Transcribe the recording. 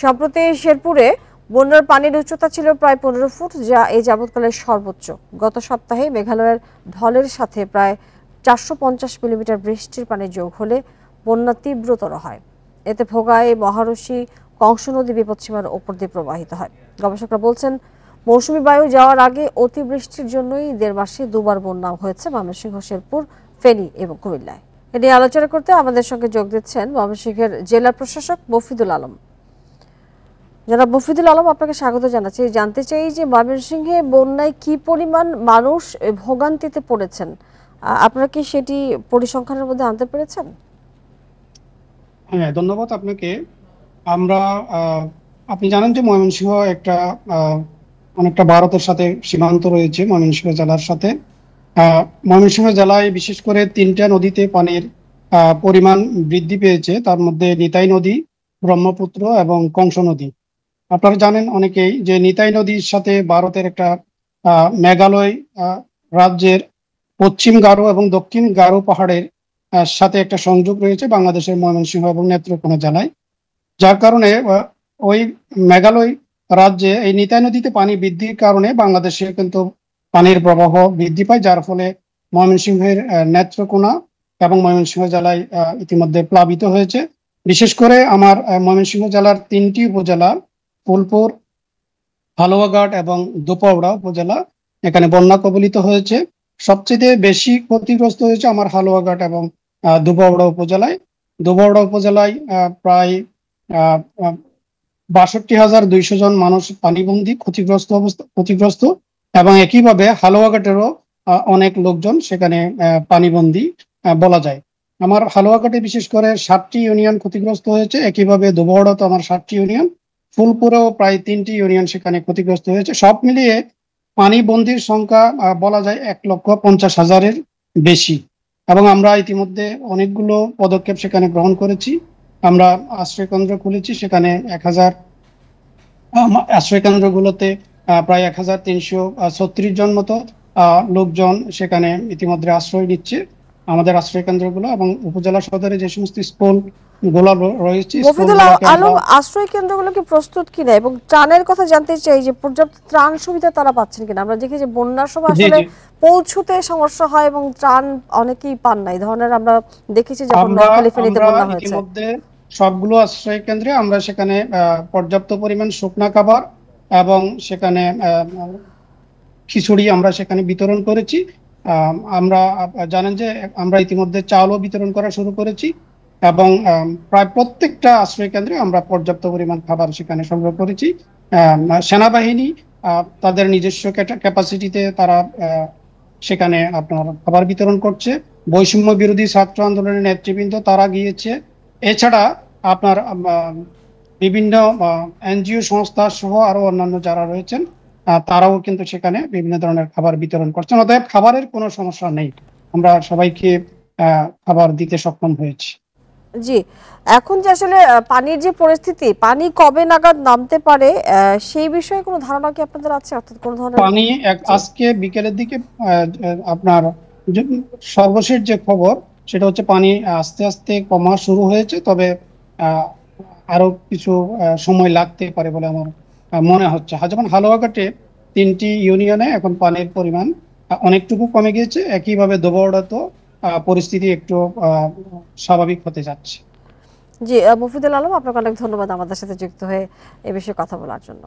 সম্প্রতি শেরপুরে বন্যার পানির উচ্চতা ছিল প্রায় 15 ফুট, যা এই যাবৎকালের সর্বোচ্চ। গত সপ্তাহে মেঘালয়ের ঢলের সাথে প্রায় 450 মিলিমিটার বৃষ্টির পানি যোগ হলে বন্যা তীব্রতর হয়। এতে ভোগায় মহারশী কংস নদী বিপদসীমার ওপর দিয়ে প্রবাহিত হয়। গবেষকরা বলছেন, মৌসুমী বায়ু যাওয়ার আগে অতিবৃষ্টির জন্যই 1.5 মাসে দুবার বন্যা হয়েছে ময়মনসিংহ, শেরপুর, ফেনী এবং কুমিল্লায়। এ নিয়ে আলোচনা করতে আমাদের সঙ্গে যোগ দিচ্ছেন ময়মনসিংহের জেলা প্রশাসক মফিদুল আলম। জনাব মফিদুল আলম, আপনাকে স্বাগত জানাচ্ছি। জানতে চাই যে ময়মনসিংহে বন্যায় কি পরিমাণ মানুষ ভোগান্তিতে পড়েছেন, আপনারা কি সেটি পরিসংখ্যানের মধ্যে আনতে পেরেছেন? হ্যাঁ, ধন্যবাদ আপনাকে। আমরা আপনি জানেন যে ময়মনসিংহ একটা অনেকটা ভারতের সাথে সীমান্ত রয়েছে। ময়মনসিংহ জেলার সাথে ময়মনসিংহ জেলায় বিশেষ করে 3টা নদীতে পানির পরিমাণ বৃদ্ধি পেয়েছে। তার মধ্যে নিতাই নদী, ব্রহ্মপুত্র এবং কংস নদী। আপনারা জানেন অনেকেই যে নিতাই নদীর সাথে ভারতের একটা মেঘালয় রাজ্যের পশ্চিম গারো এবং দক্ষিণ গারো পাহাড়ের সাথে একটা সংযোগ রয়েছে বাংলাদেশের ময়মনসিংহ এবং নেত্রকোনা জেলায়। যার কারণে ওই মেঘালয় রাজ্যে এই নিতাই নদীতে পানি বৃদ্ধির কারণে বাংলাদেশে কিন্তু পানির প্রবাহ বৃদ্ধি পায়, যার ফলে ময়মনসিংহের নেত্রকোনা এবং ময়মনসিংহ জেলায় ইতিমধ্যে প্লাবিত হয়েছে। বিশেষ করে আমার ময়মনসিংহ জেলার 3টি উপজেলা ফুলপুর, হালুয়াঘাট এবং দুপৌড়া উপজেলা এখানে বন্যা কবলিত হয়েছে। সবচেয়ে বেশি ক্ষতিগ্রস্ত হয়েছে আমার হালুয়াঘাট এবং দুপৌড়া উপজেলায়। দুপৌড়া উপজেলায় প্রায় 62,200 জন মানুষ পানিবন্দী, ক্ষতিগ্রস্ত এবং একইভাবে হালুয়াঘাটেরও অনেক লোকজন সেখানে পানিবন্দী বলা যায়। আমার হালুয়াঘাটে বিশেষ করে 7টি ইউনিয়ন ক্ষতিগ্রস্ত হয়েছে, একইভাবে দুপৌড়াতে আমার 7টি ইউনিয়ন, ফুলপুরেও প্রায় 3টি ইউনিয়ন সেখানে ক্ষতিগ্রস্ত হয়েছে। সব মিলিয়ে পানিবন্দীর সংখ্যা বলা যায় 1,50,000-এর বেশি। এবং আমরা ইতিমধ্যে অনেকগুলো পদক্ষেপ সেখানে গ্রহণ করেছি। আমরা আশ্রয় কেন্দ্র খুলেছি, সেখানে 1000 আশ্রয় কেন্দ্রগুলোতে প্রায় 1336 জন মতো লোকজন সেখানে ইতিমধ্যে আশ্রয় নিচ্ছে আমাদের আশ্রয় কেন্দ্রগুলো এবং উপজেলা সদরে যে সমস্ত স্কুল গুলো রয়েছে। মফিদুল আলম, আশ্রয় কেন্দ্রগুলো কি প্রস্তুত কিনা এবং ত্রাণের কথা জানতে চাই যে পর্যাপ্ত ত্রাণ সুবিধা তারা পাচ্ছেন কিনা? আমরা দেখি যে বন্যার সময় আসলে পৌঁছতে সমস্যা হয় এবং ত্রাণ অনেকেই পান না। এই ধরনের আমরা দেখেছি যখন নোয়াখালী ফেনীতে বন্যা হয়েছে। ইতিমধ্যে সবগুলো আশ্রয় কেন্দ্রে আমরা সেখানে পর্যাপ্ত পরিমাণ শুকনা খাবার এবং সেখানে খিচুড়ি আমরা সেখানে বিতরণ করেছি। আমরা জানেন যে আমরা ইতিমধ্যে চালও বিতরণ করা শুরু করেছি এবং প্রায় প্রত্যেকটা আশ্রয় কেন্দ্রে আমরা পর্যাপ্ত পরিমাণ খাবার সেখানে সংগ্রহ করেছি। সেনাবাহিনী তাদের নিজস্ব ক্যাপাসিটিতে তারা সেখানে আপনার খাবার বিতরণ করছে। বৈষম্য বিরোধী ছাত্র আন্দোলনের নেতৃবৃন্দ তারা গিয়েছে। এছাড়া আপনার বিভিন্ন এনজিও সংস্থা সহ আরো অন্যান্য যারা রয়েছেন তারাও কিন্তু সেখানে বিভিন্ন ধরনের খাবার বিতরণ করছেন। অতএব খাবারের কোনো সমস্যা নেই, আমরা সবাইকে খাবার দিতে সক্ষম হয়েছি। জি, এখন যে আসলে পানির যে পরিস্থিতি, পানি কবে নাগাদ নামতে পারে সেই বিষয়ে কোনো ধারণা কি আপনাদের আছে? অর্থাৎ কোন ধরনের পানি আজকে বিকেলের দিকে আপনার সর্বশেষ যে খবর সেটা হচ্ছে পানি আস্তে আস্তে কমা শুরু হয়েছে, তবে আরো কিছু সময় লাগতে পারে বলে আমার মনে হচ্ছে। যেমন হালুয়াঘাটে 3টি ইউনিয়নে এখন পানির পরিমাণ অনেকটুকু কমে গিয়েছে, একইভাবে দোবড়াতেও পরিস্থিতি একটু স্বাভাবিক হতে যাচ্ছে। জি, মফিদুল আলম, আপনাকে অনেক ধন্যবাদ আমাদের সাথে যুক্ত হয়ে এ বিষয়ে কথা বলার জন্য।